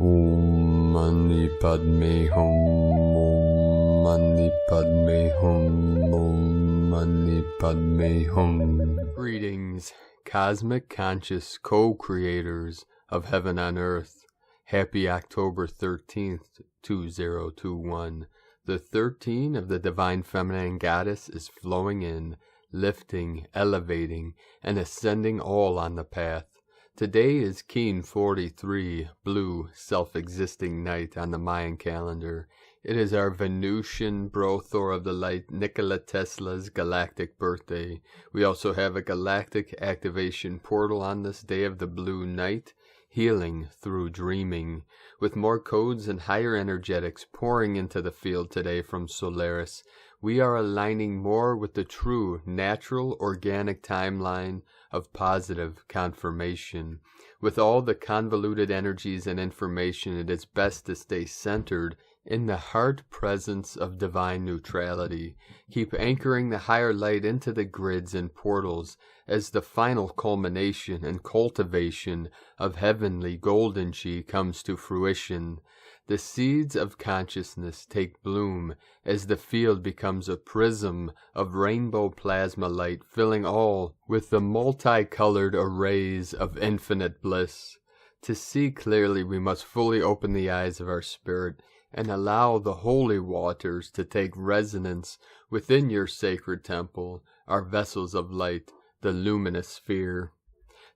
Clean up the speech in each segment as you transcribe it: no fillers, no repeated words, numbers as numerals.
Om Mani Padme Hum, Om Mani Padme Hum, Om Mani Padme Hum. Greetings, cosmic conscious co-creators of heaven on earth. Happy October 13th, 2021. The 13 of the Divine Feminine Goddess is flowing in, lifting, elevating, and ascending all on the path. Today is Keen 43, blue, self-existing night on the Mayan calendar. It is our Venusian Brothor of the Light, Nikola Tesla's galactic birthday. We also have a galactic activation portal on this day of the blue night, healing through dreaming, with more codes and higher energetics pouring into the field today from Solaris. We are aligning more with the true, natural, organic timeline of positive confirmation. With all the convoluted energies and information, it is best to stay centered in the heart presence of divine neutrality. Keep anchoring the higher light into the grids and portals as the final culmination and cultivation of heavenly golden chi comes to fruition. The seeds of consciousness take bloom as the field becomes a prism of rainbow plasma light, filling all with the multicolored arrays of infinite bliss. To see clearly, we must fully open the eyes of our spirit and allow the holy waters to take resonance within your sacred temple, our vessels of light, the luminous sphere.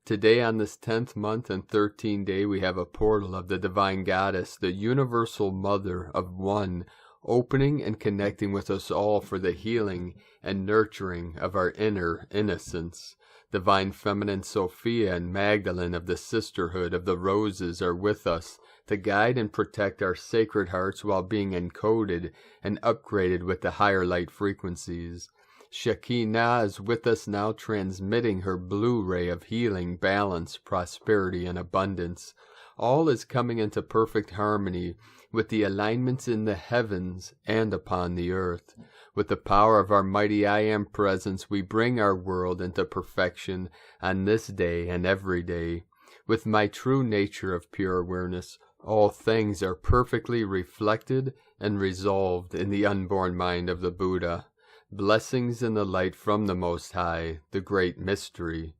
Today on this 10th month and 13th day, we have a portal of the Divine Goddess, the Universal Mother of One, opening and connecting with us all for the healing and nurturing of our inner innocence. Divine Feminine Sophia and Magdalene of the Sisterhood of the Roses are with us to guide and protect our sacred hearts while being encoded and upgraded with the higher light frequencies. Shakti is with us now, transmitting her blue ray of healing, balance, prosperity, and abundance. All is coming into perfect harmony with the alignments in the heavens and upon the earth. With the power of our mighty I Am presence, we bring our world into perfection on this day and every day. With my true nature of pure awareness, all things are perfectly reflected and resolved in the unborn mind of the Buddha. Blessings in the light from the Most High, the great mystery.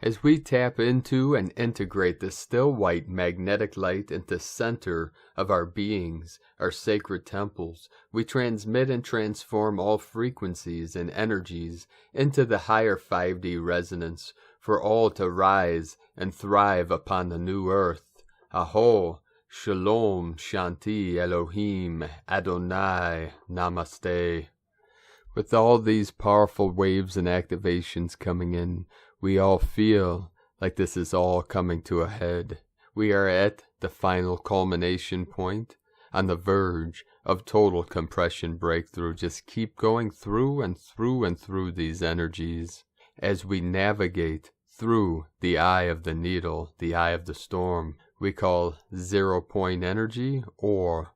As we tap into and integrate the still white magnetic light into center of our beings, our sacred temples, we transmit and transform all frequencies and energies into the higher 5D resonance for all to rise and thrive upon the new earth. Aho, Shalom, Shanti, Elohim, Adonai, Namaste. With all these powerful waves and activations coming in, we all feel like this is all coming to a head. We are at the final culmination point, on the verge of total compression breakthrough. Just keep going through and through and through these energies as we navigate through the eye of the needle, the eye of the storm, we call 0 point energy or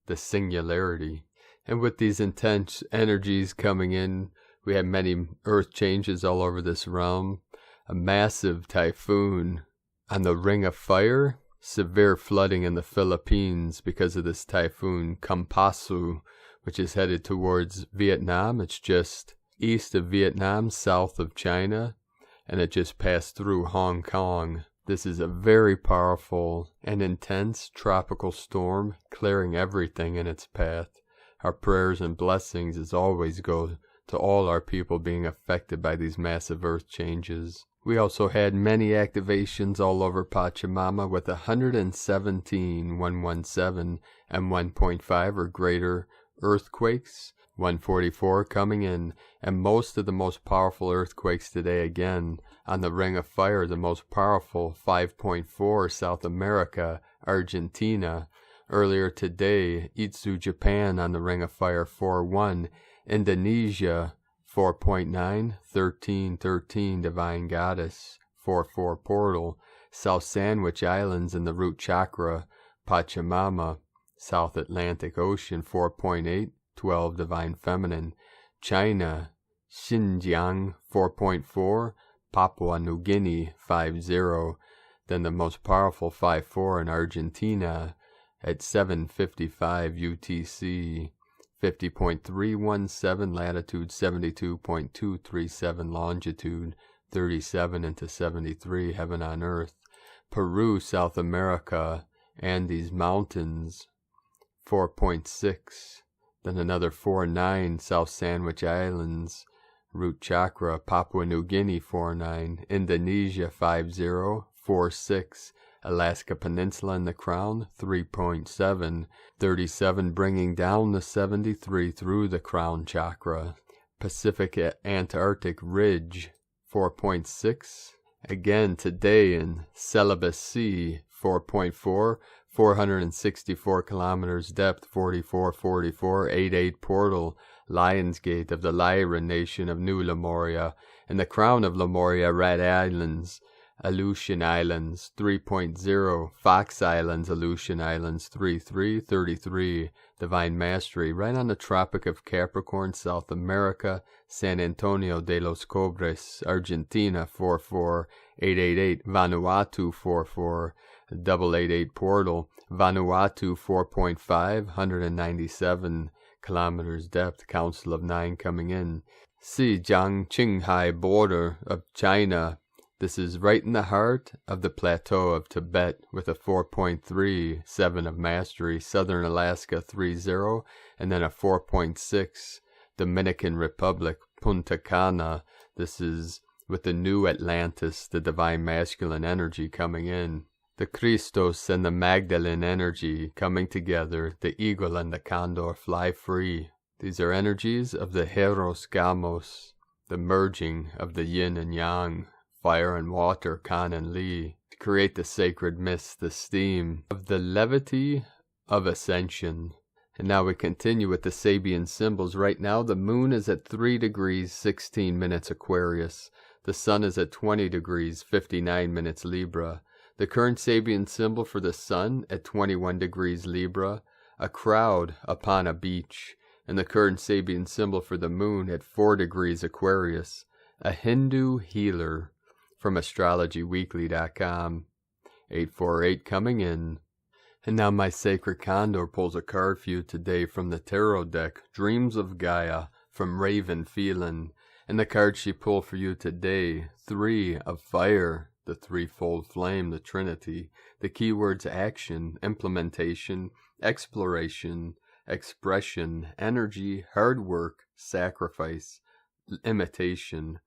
the singularity. And with these intense energies coming in, we have many earth changes all over this realm. A massive typhoon on the Ring of Fire, severe flooding in the Philippines because of this typhoon Kampasu, which is headed towards Vietnam. It's just east of Vietnam, south of China, and it just passed through Hong Kong. This is a very powerful and intense tropical storm, clearing everything in its path. Our prayers and blessings as always go to all our people being affected by these massive earth changes. We also had many activations all over Pachamama with 117, 117, and 1.5 or greater earthquakes, 144 coming in, and most of the most powerful earthquakes today again on the Ring of Fire, the most powerful 5.4 South America, Argentina. Earlier today, Itsu, Japan on the Ring of Fire 4.1, Indonesia 4.9, 13.13 Divine Goddess 4.4 Portal, South Sandwich Islands in the Root Chakra, Pachamama, South Atlantic Ocean 4.8, 12 Divine Feminine, China, Xinjiang 4.4, Papua New Guinea 5.0, then the most powerful 5.4 in Argentina, at 7:55 UTC, 50.317 latitude, 72.237 longitude, 37 into 73, heaven on earth. Peru, South America, Andes Mountains, 4.6. Then another 4.9, South Sandwich Islands, root chakra, Papua New Guinea 4.9, Indonesia 5.0, 4.6, Alaska Peninsula and the Crown 3.7, 37 bringing down the 73 through the Crown chakra, Pacific Antarctic Ridge 4.6, again today in Celebes Sea 4.4, 464 kilometers depth, 4444, 88 portal, Lionsgate of the Lyra nation of New Lemuria, and the crown of Lemuria, Rat Islands, Aleutian Islands, 3.0, Fox Islands, Aleutian Islands, 3.3, 33, Divine Mastery, right on the Tropic of Capricorn, South America, San Antonio de los Cobres, Argentina, 4.4, 888, Vanuatu, 4.4, 888 portal, Vanuatu 4.5, 197 kilometers depth, Council of 9 coming in. Xinjiang Qinghai border of China. This is right in the heart of the plateau of Tibet with a 4.3, 7 of mastery, Southern Alaska 3.0, and then a 4.6, Dominican Republic, Punta Cana. This is with the new Atlantis, the divine masculine energy coming in. The Christos and the Magdalene energy coming together, the eagle and the condor fly free. These are energies of the Hieros Gamos, the merging of the yin and yang, fire and water, Kan and Li, to create the sacred mist, the steam of the levity of ascension. And now we continue with the Sabian symbols. Right now the moon is at 3 degrees 16 minutes Aquarius. The sun is at 20 degrees 59 minutes Libra. The current Sabian symbol for the sun at 21 degrees Libra, a crowd upon a beach. And the current Sabian symbol for the moon at 4 degrees Aquarius, a Hindu healer. From astrologyweekly.com, 848 coming in. And now my sacred condor pulls a card for you today from the tarot deck, Dreams of Gaia, from Raven Phelan. And the card she pulled for you today, 3 of Fire, the threefold flame, the Trinity. The keywords action, implementation, exploration, expression, energy, hard work, sacrifice, imitation.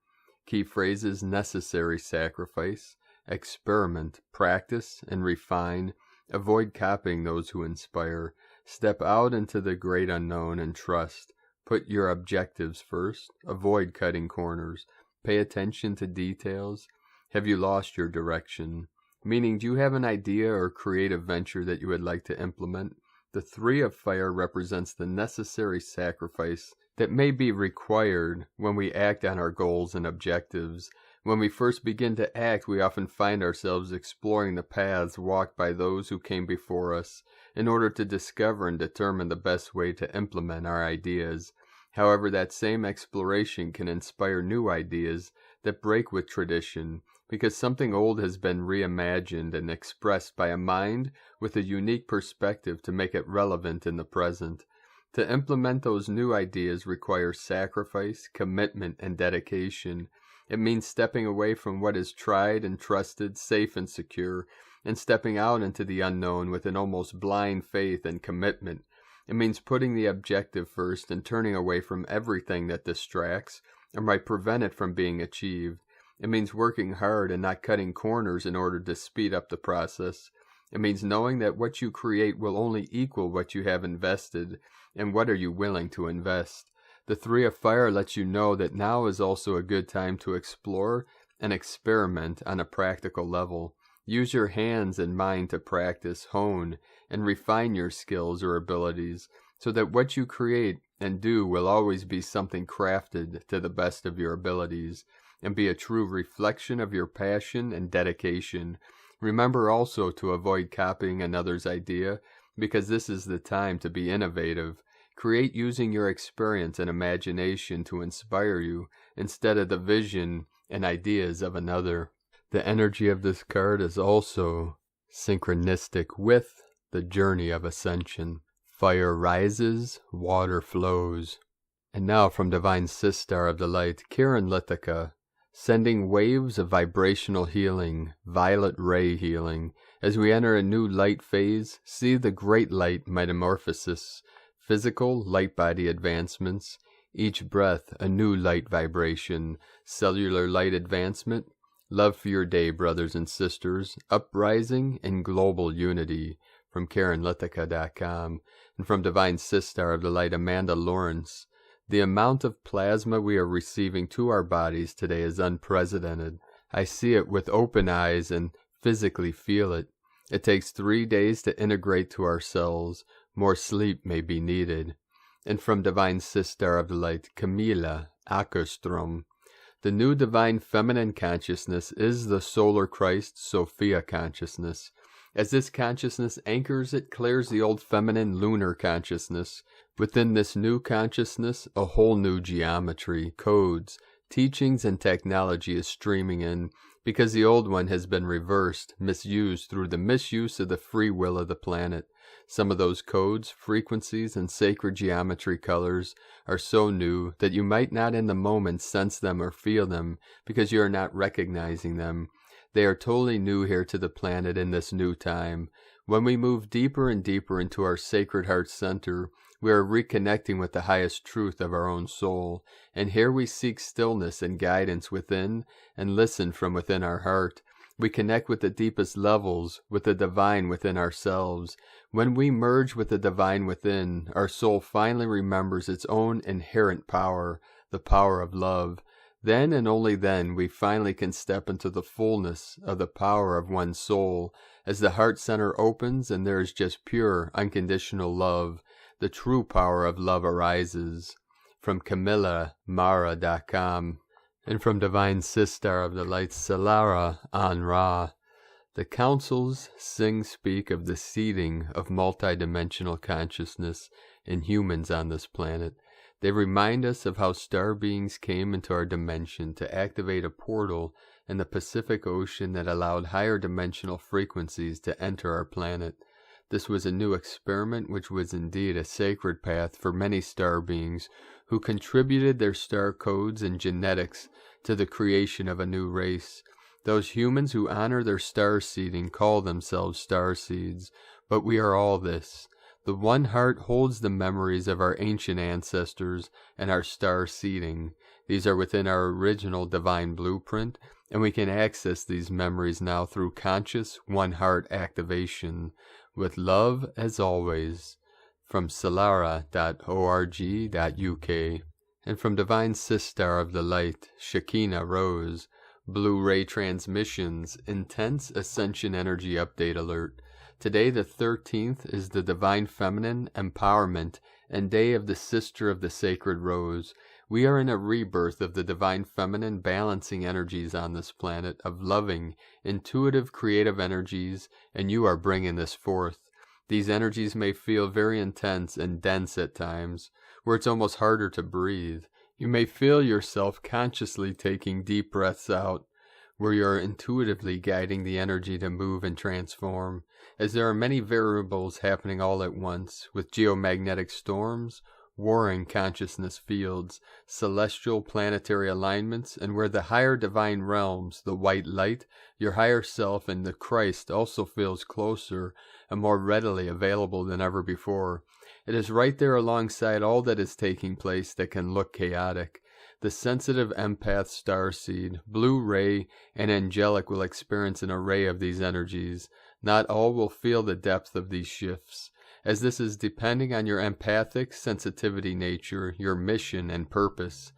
Key phrases: necessary sacrifice, experiment, practice, and refine. Avoid copying those who inspire. Step out into the great unknown and trust. Put your objectives first. Avoid cutting corners. Pay attention to details. Have you lost your direction? Meaning, do you have an idea or creative venture that you would like to implement? The 3 of Fire represents the necessary sacrifice that may be required when we act on our goals and objectives. When we first begin to act, we often find ourselves exploring the paths walked by those who came before us in order to discover and determine the best way to implement our ideas. However, that same exploration can inspire new ideas that break with tradition, because something old has been reimagined and expressed by a mind with a unique perspective to make it relevant in the present. To implement those new ideas requires sacrifice, commitment, and dedication. It means stepping away from what is tried and trusted, safe and secure, and stepping out into the unknown with an almost blind faith and commitment. It means putting the objective first and turning away from everything that distracts or might prevent it from being achieved. It means working hard and not cutting corners in order to speed up the process. It means knowing that what you create will only equal what you have invested, and what are you willing to invest. The 3 of Fire lets you know that now is also a good time to explore and experiment on a practical level. Use your hands and mind to practice, hone, and refine your skills or abilities, so that what you create and do will always be something crafted to the best of your abilities, and be a true reflection of your passion and dedication. Remember also to avoid copying another's idea, because this is the time to be innovative. Create using your experience and imagination to inspire you, instead of the vision and ideas of another. The energy of this card is also synchronistic with the journey of ascension. Fire rises, water flows. And now from Divine Sistar of the Light, Kiran Lithika, sending waves of vibrational healing, violet ray healing. As we enter a new light phase, see the great light metamorphosis, physical light body advancements, each breath a new light vibration, cellular light advancement, love for your day, brothers and sisters, uprising and global unity. From KarenLithika.com, and from Divine Sistar of the Light, Amanda Lawrence. The amount of plasma we are receiving to our bodies today is unprecedented. I see it with open eyes and physically feel it. It takes 3 days to integrate to our cells. More sleep may be needed. And from Divine Sistar of the Light, Camilla Ackerstrom. The new divine feminine consciousness is the solar Christ Sophia consciousness. As this consciousness anchors, it clears the old feminine lunar consciousness. Within this new consciousness, a whole new geometry, codes, teachings, and technology is streaming in, because the old one has been reversed, misused through the misuse of the free will of the planet. Some of those codes, frequencies, and sacred geometry colors are so new that you might not in the moment sense them or feel them, because you are not recognizing them. They are totally new here to the planet in this new time. When we move deeper and deeper into our sacred heart center, we are reconnecting with the highest truth of our own soul. And here we seek stillness and guidance within and listen from within our heart. We connect with the deepest levels, with the divine within ourselves. When we merge with the divine within, our soul finally remembers its own inherent power, the power of love. Then and only then we finally can step into the fullness of the power of one's soul, as the heart center opens and there is just pure, unconditional love. The true power of love arises. From CamillaMara.com, and from Divine Sistar of the Light, Salara An-Ra. The councils speak of the seeding of multidimensional consciousness in humans on this planet. They remind us of how star beings came into our dimension to activate a portal in the Pacific Ocean that allowed higher dimensional frequencies to enter our planet. This was a new experiment which was indeed a sacred path for many star beings who contributed their star codes and genetics to the creation of a new race. Those humans who honor their star seeding call themselves starseeds, but we are all this. The one heart holds the memories of our ancient ancestors and our star seeding. These are within our original divine blueprint, and we can access these memories now through conscious one heart activation. With love as always. From Solara.org.uk, and from Divine Sistar of the Light, Shekinah Rose. Blu-ray transmissions, intense Ascension energy update alert. Today the 13th is the Divine Feminine Empowerment and Day of the Sister of the Sacred Rose. We are in a rebirth of the Divine Feminine balancing energies on this planet of loving, intuitive, creative energies, and you are bringing this forth. These energies may feel very intense and dense at times, where it's almost harder to breathe. You may feel yourself consciously taking deep breaths out, where you are intuitively guiding the energy to move and transform, as there are many variables happening all at once, with geomagnetic storms, warring consciousness fields, celestial planetary alignments, and where the higher divine realms, the white light, your higher self, and the Christ also feels closer and more readily available than ever before. It is right there alongside all that is taking place that can look chaotic. The sensitive empath starseed, blue ray, and angelic will experience an array of these energies. Not all will feel the depth of these shifts, as this is depending on your empathic sensitivity nature, your mission and purpose.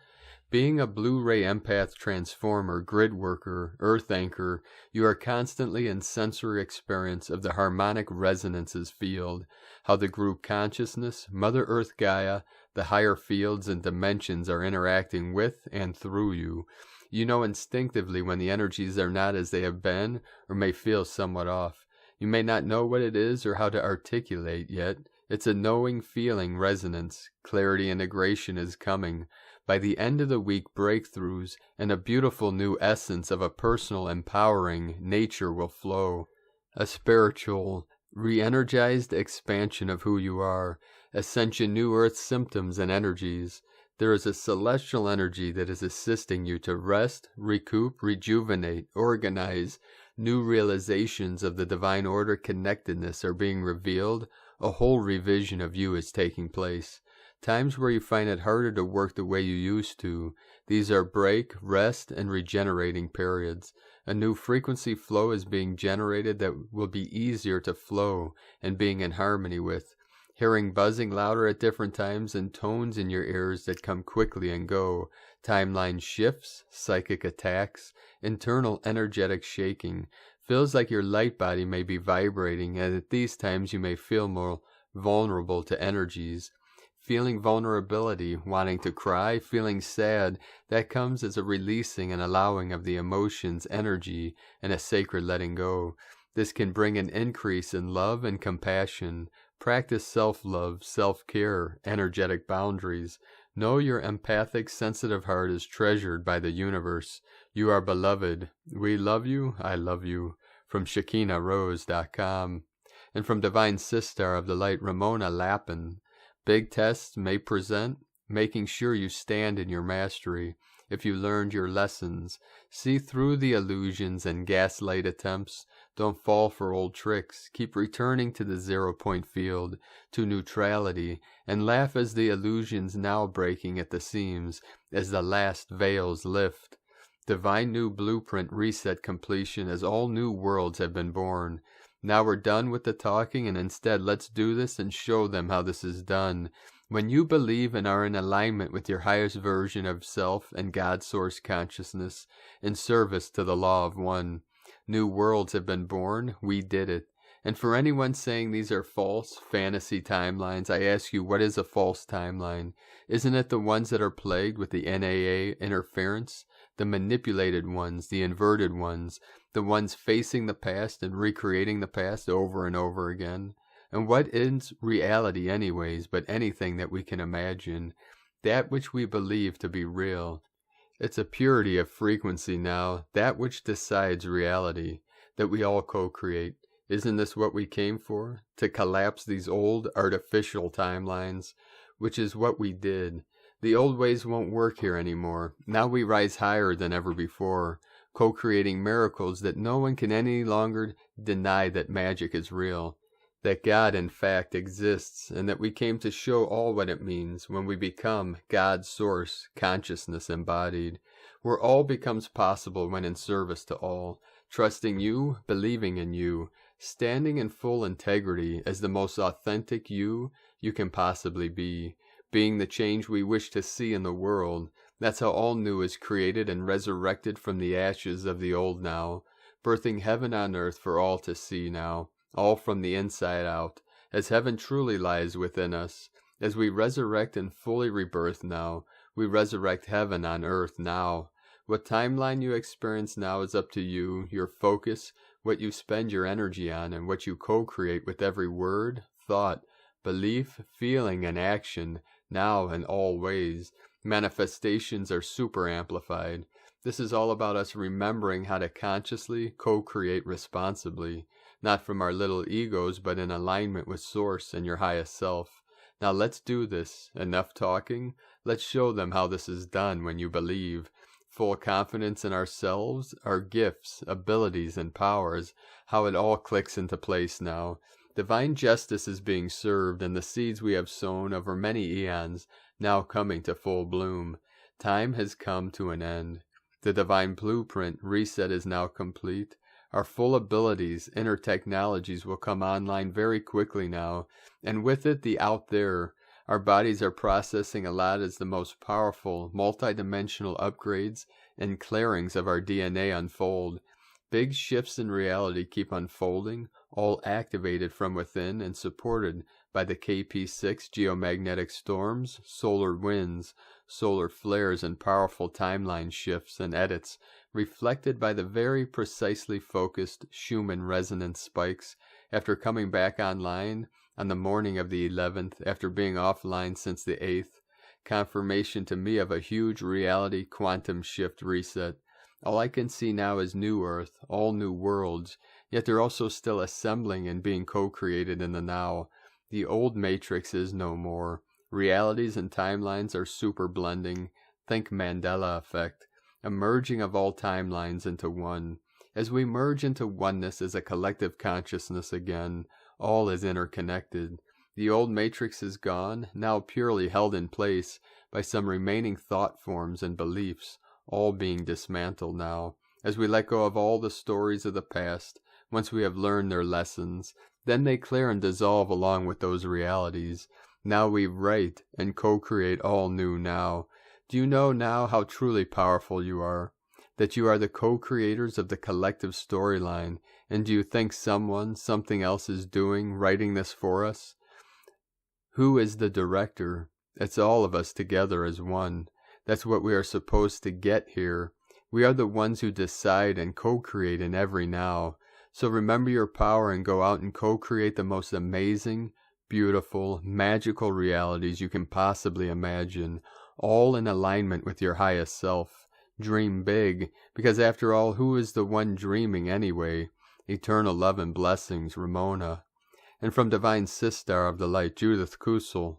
Being a Blu-ray empath transformer, grid worker, earth anchor, you are constantly in sensory experience of the harmonic resonances field, how the group consciousness, Mother Earth Gaia, the higher fields and dimensions are interacting with and through you. You know instinctively when the energies are not as they have been or may feel somewhat off. You may not know what it is or how to articulate yet. It's a knowing feeling resonance. Clarity integration is coming. By the end of the week, breakthroughs and a beautiful new essence of a personal empowering nature will flow. A spiritual re-energized expansion of who you are, Ascension New Earth symptoms and energies. There is a celestial energy that is assisting you to rest, recoup, rejuvenate, organize. New realizations of the divine order connectedness are being revealed. A whole revision of you is taking place. Times where you find it harder to work the way you used to. These are break, rest, and regenerating periods. A new frequency flow is being generated that will be easier to flow and being in harmony with. Hearing buzzing louder at different times and tones in your ears that come quickly and go. Timeline shifts, psychic attacks, internal energetic shaking. Feels like your light body may be vibrating, and at these times you may feel more vulnerable to energies. Feeling vulnerability, wanting to cry, feeling sad, that comes as a releasing and allowing of the emotions, energy, and a sacred letting go. This can bring an increase in love and compassion. Practice self-love, self-care, energetic boundaries. Know your empathic, sensitive heart is treasured by the universe. You are beloved. We love you. I love you. From ShekinahRose.com. And from Divine Sister of the Light, Ramona Lappin. Big tests may present, making sure you stand in your mastery. If you learned your lessons, see through the illusions and gaslight attempts. Don't fall for old tricks. Keep returning to the 0-point field, to neutrality, and laugh as the illusions now breaking at the seams, as the last veils lift. Divine new blueprint reset completion as all new worlds have been born. Now we're done with the talking, and instead let's do this and show them how this is done. When you believe and are in alignment with your highest version of self and God Source consciousness, in service to the law of one. New worlds have been born. We did it. And for anyone saying these are false, fantasy timelines, I ask you, what is a false timeline? Isn't it the ones that are plagued with the NAA interference? The manipulated ones, the inverted ones, the ones facing the past and recreating the past over and over again? And what is reality anyways, but anything that we can imagine, that which we believe to be real? It's a purity of frequency now, that which decides reality, that we all co-create. Isn't this what we came for? To collapse these old artificial timelines, which is what we did. The old ways won't work here anymore. Now we rise higher than ever before, co-creating miracles that no one can any longer deny that magic is real. That God in fact exists, and that we came to show all what it means when we become God's source, consciousness embodied, where all becomes possible when in service to all, trusting you, believing in you, standing in full integrity as the most authentic you can possibly be, being the change we wish to see in the world. That's how all new is created and resurrected from the ashes of the old now, birthing heaven on earth for all to see now. All from the inside out, as heaven truly lies within us. As we resurrect and fully rebirth now, we resurrect heaven on earth now. What timeline you experience now is up to you, your focus, what you spend your energy on, and what you co-create with every word, thought, belief, feeling, and action, now and always. Manifestations are super amplified. This is all about us remembering how to consciously co-create responsibly. Not from our little egos, but in alignment with Source and your highest self. Now let's do this. Enough talking. Let's show them how this is done when you believe. Full confidence in ourselves, our gifts, abilities, and powers. How it all clicks into place now. Divine justice is being served, and the seeds we have sown over many eons now coming to full bloom. Time has come to an end. The divine blueprint reset is now complete. Our full abilities, inner technologies will come online very quickly now, and with it the out there. Our bodies are processing a lot as the most powerful, multidimensional upgrades and clearings of our DNA unfold. Big shifts in reality keep unfolding, all activated from within and supported by the KP6 geomagnetic storms, solar winds, solar flares, and powerful timeline shifts and edits, reflected by the very precisely focused Schumann resonance spikes after coming back online on the morning of the 11th after being offline since the 8th. Confirmation to me of a huge reality quantum shift reset. All I can see now is new Earth, all new worlds, yet they're also still assembling and being co-created in the now. The old matrix is no more. Realities and timelines are super blending. Think Mandela effect, a merging of all timelines into one. As we merge into oneness as a collective consciousness again, all is interconnected. The old matrix is gone, now purely held in place by some remaining thought forms and beliefs, all being dismantled now. As we let go of all the stories of the past, once we have learned their lessons, then they clear and dissolve along with those realities. Now we write and co-create all new now. Do you know now how truly powerful you are? That you are the co-creators of the collective storyline, and do you think something else is writing this for us? Who is the director? It's all of us together as one. That's what we are supposed to get here. We are the ones who decide and co-create in every now. So remember your power and go out and co-create the most amazing, beautiful, magical realities you can possibly imagine, all in alignment with your highest self. Dream big, because after all, who is the one dreaming anyway? Eternal love and blessings, Ramona. And from Divine Sister of the Light, Judith Kusel.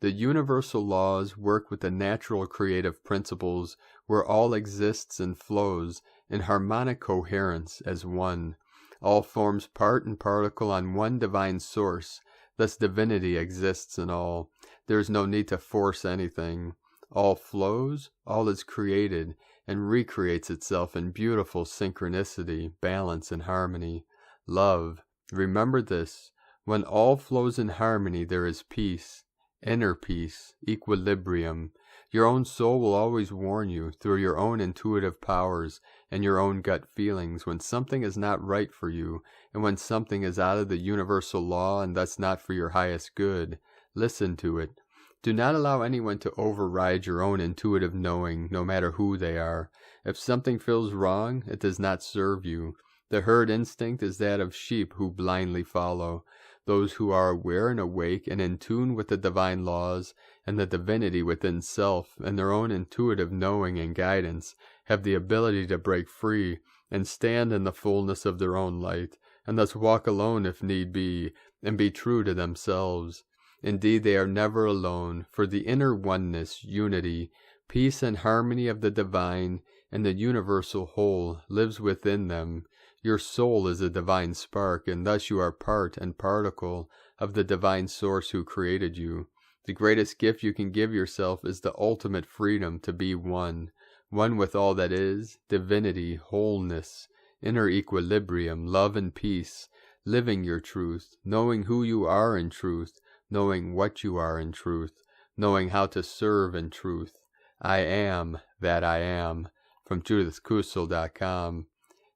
The universal laws work with the natural creative principles where all exists and flows in harmonic coherence as one. All forms part and particle on one divine source, thus divinity exists in all. There is no need to force anything. All flows, all is created, and recreates itself in beautiful synchronicity, balance, and harmony. Love. Remember this. When all flows in harmony, there is peace, inner peace, equilibrium. Your own soul will always warn you, through your own intuitive powers and your own gut feelings, when something is not right for you, and when something is out of the universal law and thus not for your highest good. Listen to it. Do not allow anyone to override your own intuitive knowing, no matter who they are. If something feels wrong, it does not serve you. The herd instinct is that of sheep who blindly follow. Those who are aware and awake and in tune with the divine laws and the divinity within self and their own intuitive knowing and guidance have the ability to break free and stand in the fullness of their own light, and thus walk alone if need be, and be true to themselves. Indeed, they are never alone, for the inner oneness, unity, peace and harmony of the divine and the universal whole lives within them. Your soul is a divine spark, and thus you are part and particle of the divine source who created you. The greatest gift you can give yourself is the ultimate freedom to be one with all that is, divinity, wholeness, inner equilibrium, love and peace, living your truth, knowing who you are in truth, knowing what you are in truth, knowing how to serve in truth. I am that I am. From JudithKusel.com.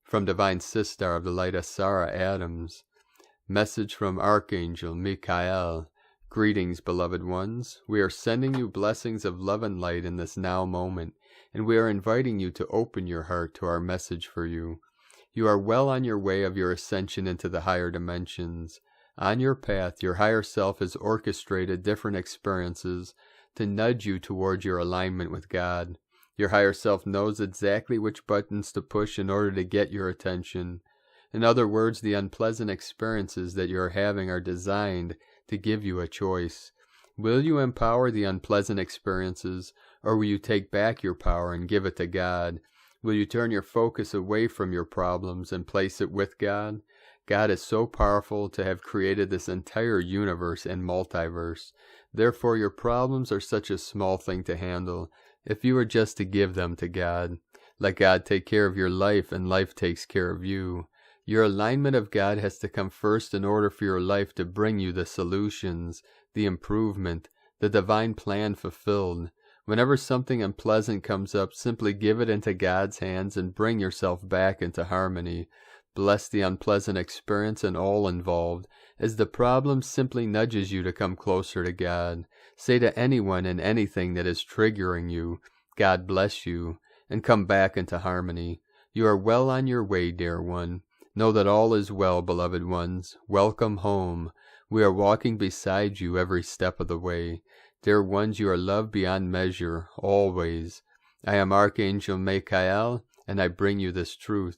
From Divine Sister of the Light, Sarah Adams. Message from Archangel Michael. Greetings, beloved ones. We are sending you blessings of love and light in this now moment, and we are inviting you to open your heart to our message for you. You are well on your way of your ascension into the higher dimensions. On your path, your higher self has orchestrated different experiences to nudge you toward your alignment with God. Your higher self knows exactly which buttons to push in order to get your attention. In other words, the unpleasant experiences that you are having are designed to give you a choice. Will you empower the unpleasant experiences, or will you take back your power and give it to God? Will you turn your focus away from your problems and place it with God? God is so powerful to have created this entire universe and multiverse. Therefore, your problems are such a small thing to handle if you were just to give them to God. Let God take care of your life, and life takes care of you. Your alignment of God has to come first in order for your life to bring you the solutions, the improvement, the divine plan fulfilled. Whenever something unpleasant comes up, simply give it into God's hands and bring yourself back into harmony. Bless the unpleasant experience and all involved, as the problem simply nudges you to come closer to God. Say to anyone and anything that is triggering you, God bless you, and come back into harmony. You are well on your way, dear one. Know that all is well, beloved ones. Welcome home. We are walking beside you every step of the way. Dear ones, you are loved beyond measure, always. I am Archangel Michael, and I bring you this truth.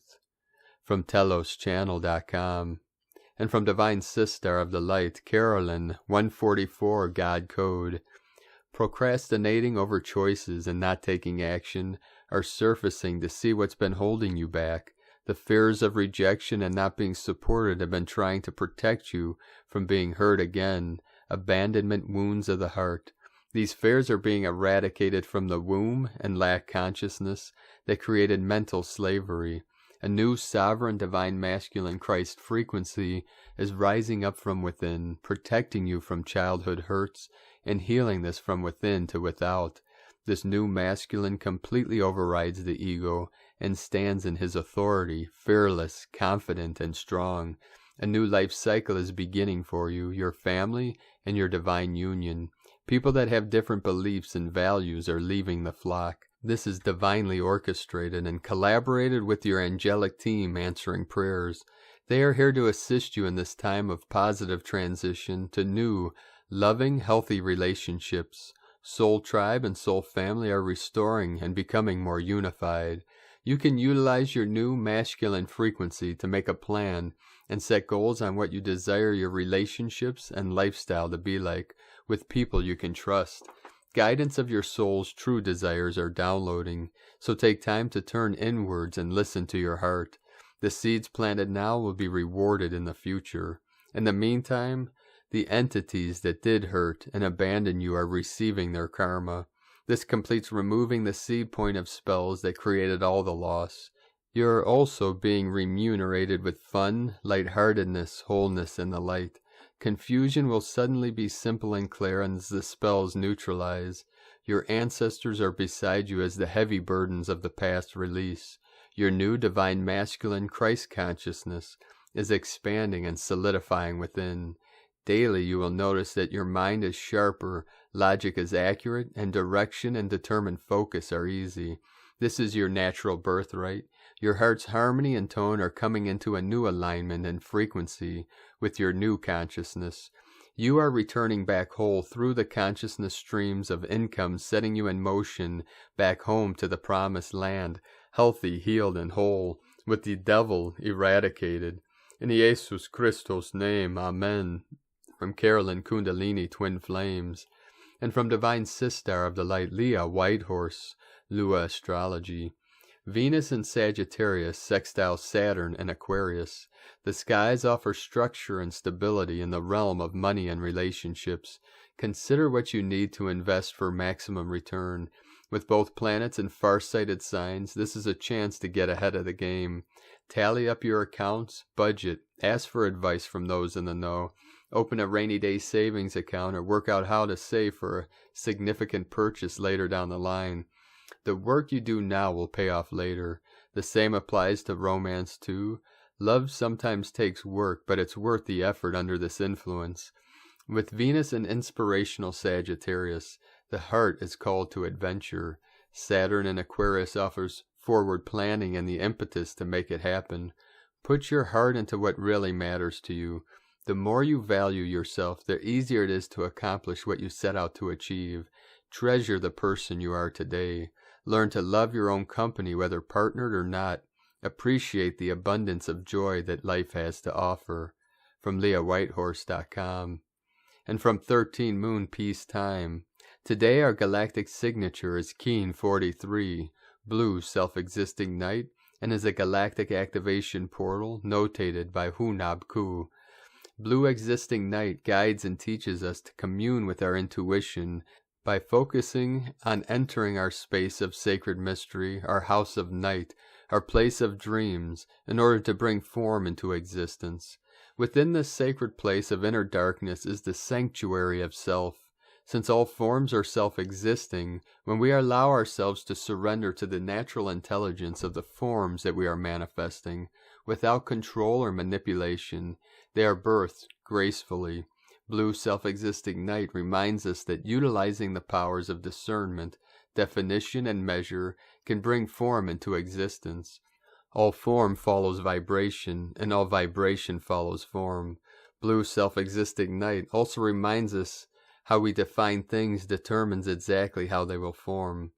from teloschannel.com. And from Divine Sister of the Light, Carolyn, 144 God Code. Procrastinating over choices and not taking action are surfacing to see what's been holding you back. The fears of rejection and not being supported have been trying to protect you from being hurt again. Abandonment wounds of the heart. These fears are being eradicated from the womb and lack consciousness that created mental slavery. A new sovereign divine masculine Christ frequency is rising up from within, protecting you from childhood hurts and healing this from within to without. This new masculine completely overrides the ego and stands in his authority, fearless, confident, and strong. A new life cycle is beginning for you, your family, and your divine union. People that have different beliefs and values are leaving the flock. This is divinely orchestrated and collaborated with your angelic team answering prayers. They are here to assist you in this time of positive transition to new, loving, healthy relationships. Soul tribe and soul family are restoring and becoming more unified. You can utilize your new masculine frequency to make a plan and set goals on what you desire your relationships and lifestyle to be like, with people you can trust. Guidance of your soul's true desires are downloading, so take time to turn inwards and listen to your heart. The seeds planted now will be rewarded in the future. In the meantime, the entities that did hurt and abandon you are receiving their karma. This completes removing the seed point of spells that created all the loss. You are also being remunerated with fun, lightheartedness, wholeness, and the light. Confusion will suddenly be simple and clear as the spells neutralize. Your ancestors are beside you as the heavy burdens of the past release. Your new divine masculine Christ consciousness is expanding and solidifying within. Daily you will notice that your mind is sharper, logic is accurate, and direction and determined focus are easy. This is your natural birthright. Your heart's harmony and tone are coming into a new alignment and frequency with your new consciousness. You are returning back whole through the consciousness streams of income, setting you in motion back home to the promised land, healthy, healed, and whole, with the devil eradicated. In Jesus Christos' name, Amen. From Carolyn Kundalini Twin Flames. And from Divine Sister of the Light, Leah Whitehorse, Lua Astrology. Venus in Sagittarius, sextile Saturn and Aquarius. The skies offer structure and stability in the realm of money and relationships. Consider what you need to invest for maximum return. With both planets in far-sighted signs, this is a chance to get ahead of the game. Tally up your accounts, budget, ask for advice from those in the know. Open a rainy day savings account or work out how to save for a significant purchase later down the line. The work you do now will pay off later. The same applies to romance too. Love sometimes takes work, but it's worth the effort under this influence. With Venus in inspirational Sagittarius, the heart is called to adventure. Saturn in Aquarius offers forward planning and the impetus to make it happen. Put your heart into what really matters to you. The more you value yourself, the easier it is to accomplish what you set out to achieve. Treasure the person you are today. Learn to love your own company, whether partnered or not. Appreciate the abundance of joy that life has to offer. From LeahWhitehorse.com. And from 13 Moon Peace Time. Today our galactic signature is Keen 43, blue self-existing night, and is a galactic activation portal notated by Hunab Ku. Blue existing night guides and teaches us to commune with our intuition by focusing on entering our space of sacred mystery, our house of night, our place of dreams, in order to bring form into existence. Within this sacred place of inner darkness is the sanctuary of self. Since all forms are self-existing, when we allow ourselves to surrender to the natural intelligence of the forms that we are manifesting, without control or manipulation, they are birthed gracefully. Blue self-existing night reminds us that utilizing the powers of discernment, definition, and measure can bring form into existence. All form follows vibration, and all vibration follows form. Blue self-existing night also reminds us how we define things determines exactly how they will form.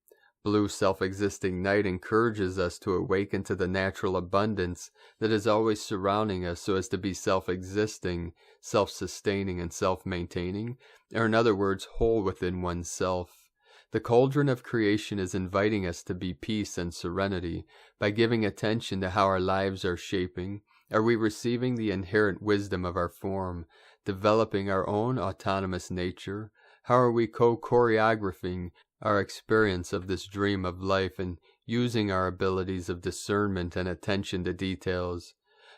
Blue self-existing night encourages us to awaken to the natural abundance that is always surrounding us so as to be self-existing, self-sustaining, and self-maintaining, or in other words, whole within oneself. The cauldron of creation is inviting us to be peace and serenity by giving attention to how our lives are shaping. Are we receiving the inherent wisdom of our form, developing our own autonomous nature? How are we choreographing our experience of this dream of life and using our abilities of discernment and attention to details?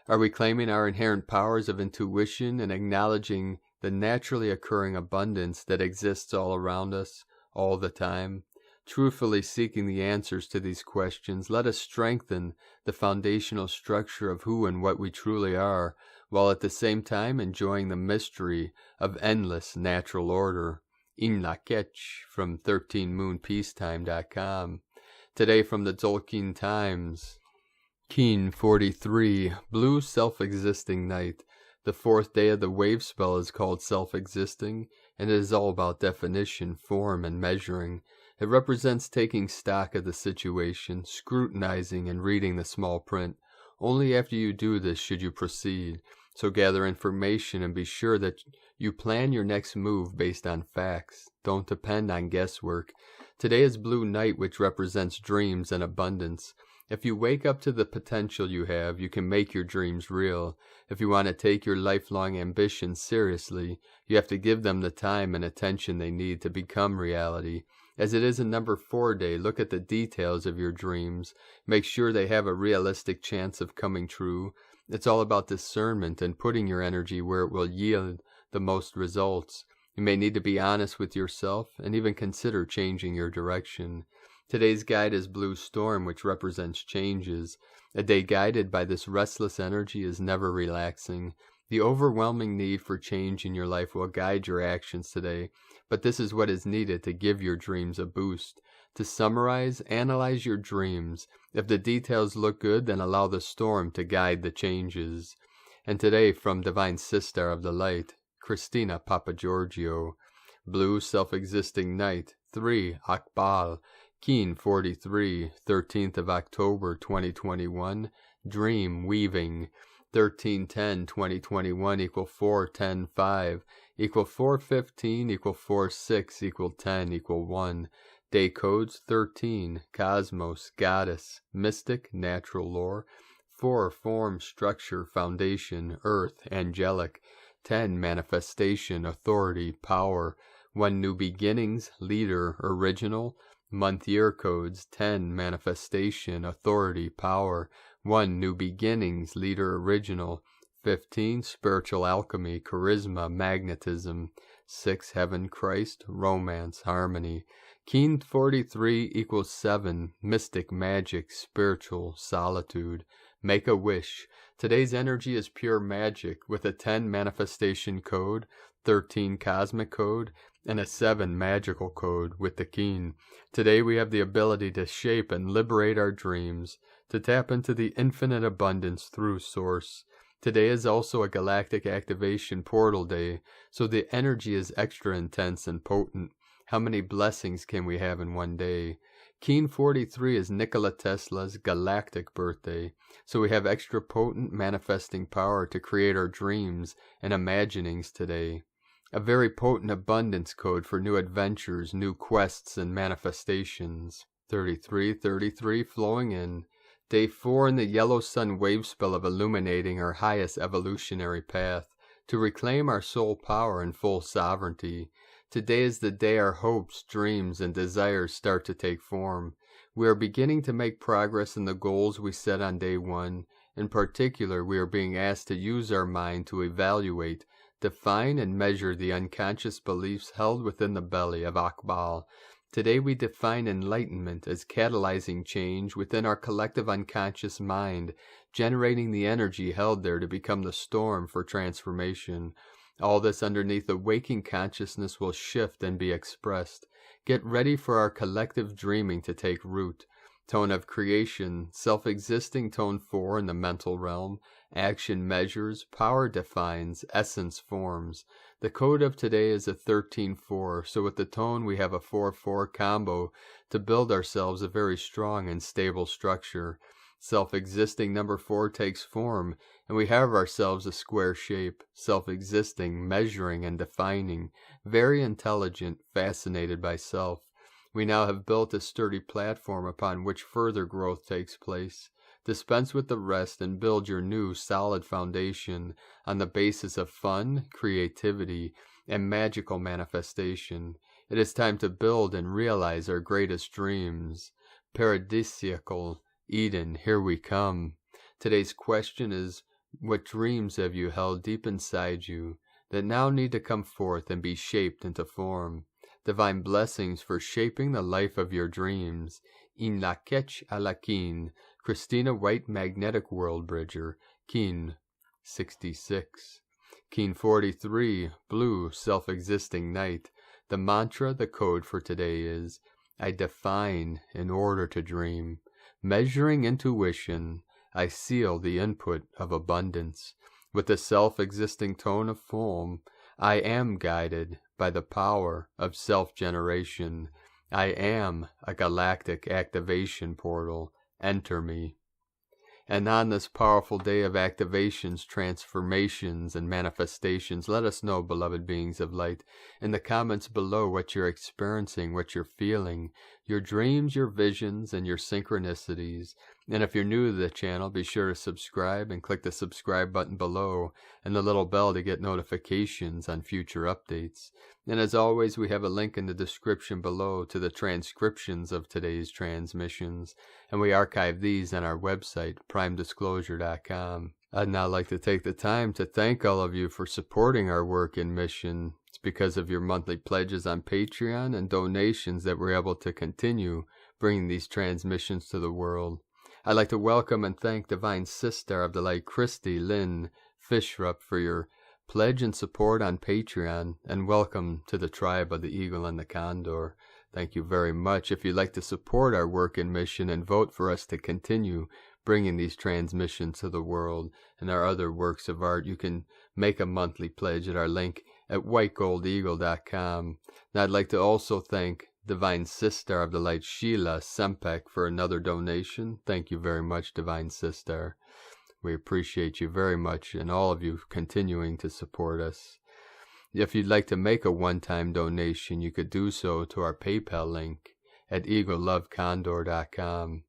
Are we claiming our inherent powers of intuition and acknowledging the naturally occurring abundance that exists all around us, all the time? Truthfully seeking the answers to these questions, let us strengthen the foundational structure of who and what we truly are, while at the same time enjoying the mystery of endless natural order. Enoch H from 13moonpeacetime.com. Today from the Tzolk'in Times. Keen 43, Blue Self-Existing Night. The fourth day of the wave spell is called Self-Existing, and it is all about definition, form, and measuring. It represents taking stock of the situation, scrutinizing and reading the small print. Only after you do this should you proceed. So gather information and be sure that you plan your next move based on facts. Don't depend on guesswork. Today is Blue Night, which represents dreams and abundance. If you wake up to the potential you have, you can make your dreams real. If you want to take your lifelong ambitions seriously, you have to give them the time and attention they need to become reality. As it is a number 4 day, look at the details of your dreams. Make sure they have a realistic chance of coming true. It's all about discernment and putting your energy where it will yield the most results. You may need to be honest with yourself and even consider changing your direction. Today's guide is Blue Storm, which represents changes. A day guided by this restless energy is never relaxing. The overwhelming need for change in your life will guide your actions today, but this is what is needed to give your dreams a boost. To summarize, analyze your dreams. If the details look good, then allow the storm to guide the changes. And today, from Divine Sister of the Light, Christina Papagiorgio. Blue Self-Existing Night, 3 Akbal, Keen 43, 13th of October 2021, Dream Weaving. 13-10-2021 equal 4-10-5 equal 4-15 equal 4-6 equal 10 equal 1. Day codes 13, Cosmos, Goddess, Mystic, Natural Lore. 4, Form, Structure, Foundation, Earth, Angelic. 10, Manifestation, Authority, Power. 1, New Beginnings, Leader, Original. Month year codes 10, Manifestation, Authority, Power. 1, New Beginnings, Leader, Original. 15, Spiritual Alchemy, Charisma, Magnetism. 6, Heaven, Christ, Romance, Harmony. Keen 43 equals 7, Mystic, Magic, Spiritual, Solitude. Make a wish. Today's energy is pure magic with a 10 manifestation code, 13 cosmic code, and a 7 magical code with the Keen. Today we have the ability to shape and liberate our dreams, to tap into the infinite abundance through Source. Today is also a galactic activation portal day, so the energy is extra intense and potent. How many blessings can we have in one day? Keen 43 is Nikola Tesla's galactic birthday, so we have extra potent manifesting power to create our dreams and imaginings today. A very potent abundance code for new adventures, new quests, and manifestations. 3333 flowing in. Day 4 in the yellow sun wave spell of illuminating our highest evolutionary path, to reclaim our soul power and full sovereignty. Today is the day our hopes, dreams, and desires start to take form. We are beginning to make progress in the goals we set on day 1. In particular, we are being asked to use our mind to evaluate, define, and measure the unconscious beliefs held within the belly of Akbal. Today we define enlightenment as catalyzing change within our collective unconscious mind, generating the energy held there to become the storm for transformation. All this underneath the waking consciousness will shift and be expressed. Get ready for our collective dreaming to take root. Tone of creation, self-existing tone 4 in the mental realm, action measures, power defines, essence forms. The code of today is a 13-4, so with the tone we have a 4-4 combo to build ourselves a very strong and stable structure. Self-existing number 4 takes form, and we have ourselves a square shape, self-existing, measuring and defining, very intelligent, fascinated by self. We now have built a sturdy platform upon which further growth takes place. Dispense with the rest and build your new solid foundation on the basis of fun, creativity, and magical manifestation. It is time to build and realize our greatest dreams. Paradisiacal Eden, here we come. Today's question is, what dreams have you held deep inside you that now need to come forth and be shaped into form? Divine blessings for shaping the life of your dreams. In la ketch a la kin. Christina White Magnetic World Bridger, Keen 66. Keen 43, Blue Self-Existing Night. The mantra, the code for today is, I define in order to dream. Measuring intuition, I seal the input of abundance. With the self-existing tone of form, I am guided by the power of self-generation. I am a galactic activation portal. Enter me. And on this powerful day of activations, transformations, and manifestations, let us know, beloved beings of light, in the comments below what you're experiencing, what you're feeling, your dreams, your visions, and your synchronicities. And if you're new to the channel, be sure to subscribe and click the subscribe button below and the little bell to get notifications on future updates. And as always, we have a link in the description below to the transcriptions of today's transmissions, and we archive these on our website, primedisclosure.com. I'd now like to take the time to thank all of you for supporting our work and mission. It's because of your monthly pledges on Patreon and donations that we're able to continue bringing these transmissions to the world. I'd like to welcome and thank Divine Sister of the Light Christy Lynn Fishrup for your pledge and support on Patreon, and welcome to the tribe of the Eagle and the Condor. Thank you very much. If you'd like to support our work and mission and vote for us to continue bringing these transmissions to the world and our other works of art, you can make a monthly pledge at our link at whitegoldeagle.com. And I'd like to also thank Divine Sister of the Light Sheila Sempek for another donation. Thank you very much, Divine Sister. We appreciate you very much, and all of you continuing to support us. If you'd like to make a one-time donation, you could do so to our PayPal link at eaglelovecondor.com.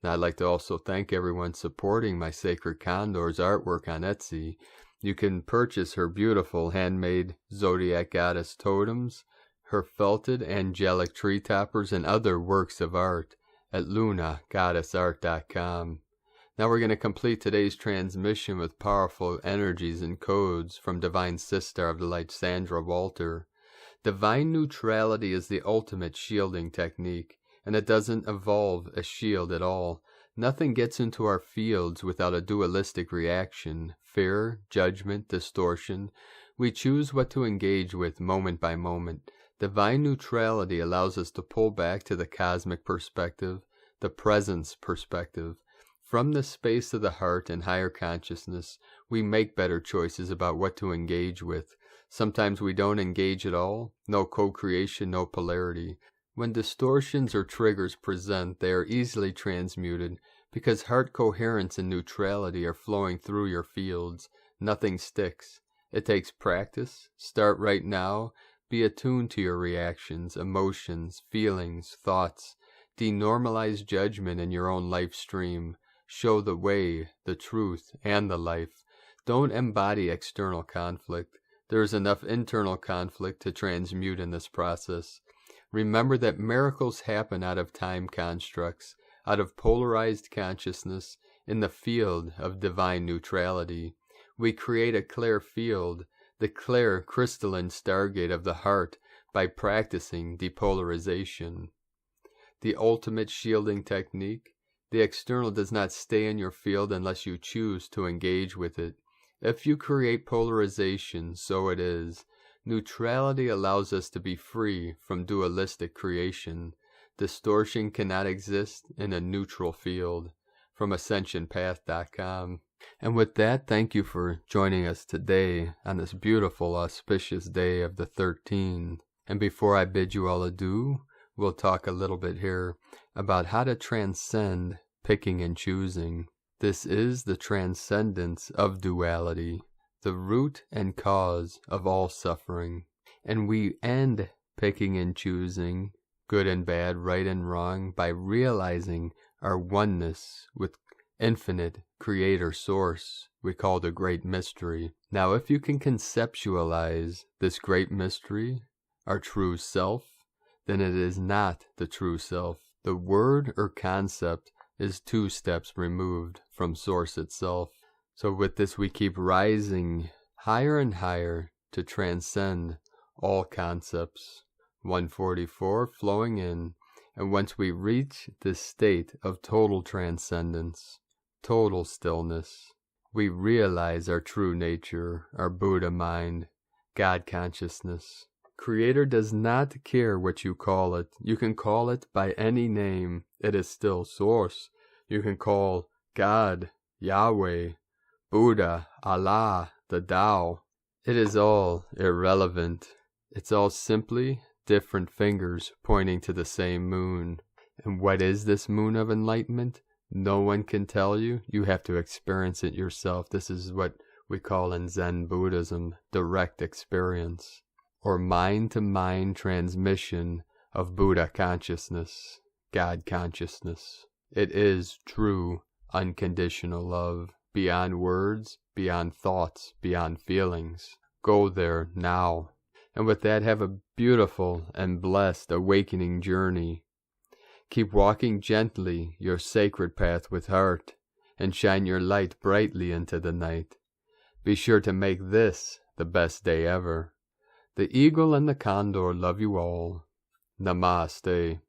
And I'd like to also thank everyone supporting my Sacred Condor's artwork on Etsy. You can purchase her beautiful handmade Zodiac Goddess totems, her felted angelic tree toppers, and other works of art at lunagoddessart.com. Now we're going to complete today's transmission with powerful energies and codes from Divine Sister of the Light Sandra Walter. Divine neutrality is the ultimate shielding technique, and it doesn't evolve a shield at all. Nothing gets into our fields without a dualistic reaction, fear, judgment, distortion. We choose what to engage with moment by moment. Divine neutrality allows us to pull back to the cosmic perspective, the presence perspective. From the space of the heart and higher consciousness, we make better choices about what to engage with. Sometimes we don't engage at all. No co-creation, no polarity. When distortions or triggers present, they are easily transmuted because heart coherence and neutrality are flowing through your fields. Nothing sticks. It takes practice. Start right now. Be attuned to your reactions, emotions, feelings, thoughts. Denormalize judgment in your own life stream. Show the way, the truth, and the life. Don't embody external conflict. There is enough internal conflict to transmute in this process. Remember that miracles happen out of time constructs, out of polarized consciousness, in the field of divine neutrality. We create a clear field, the clear crystalline stargate of the heart, by practicing depolarization. The ultimate shielding technique. The external does not stay in your field unless you choose to engage with it. If you create polarization, so it is. Neutrality allows us to be free from dualistic creation. Distortion cannot exist in a neutral field. From AscensionPath.com. And with that, thank you for joining us today on this beautiful, auspicious day of the 13th. And before I bid you all adieu, we'll talk a little bit here about how to transcend picking and choosing. This is the transcendence of duality, the root and cause of all suffering. And we end picking and choosing, good and bad, right and wrong, by realizing our oneness with infinite creator source we call the great mystery. Now, if you can conceptualize this great mystery, our true self, then it is not the true self. The word or concept is 2 steps removed from source itself. So with this we keep rising higher and higher to transcend all concepts. 144 flowing in, and once we reach this state of total transcendence, total stillness, we realize our true nature, our Buddha mind, God consciousness. Creator does not care what you call it. You can call it by any name. It is still source. You can call God, Yahweh, Buddha, Allah, the Tao. It is all irrelevant. It's all simply different fingers pointing to the same moon. And what is this moon of enlightenment? No one can tell you. You have to experience it yourself. This is what we call in Zen Buddhism direct experience, or mind-to-mind transmission of Buddha consciousness, God consciousness. It is true unconditional love, beyond words, beyond thoughts, beyond feelings. Go there now. And with that, have a beautiful and blessed awakening journey. Keep walking gently your sacred path with heart, and shine your light brightly into the night. Be sure to make this the best day ever. The eagle and the condor love you all. Namaste.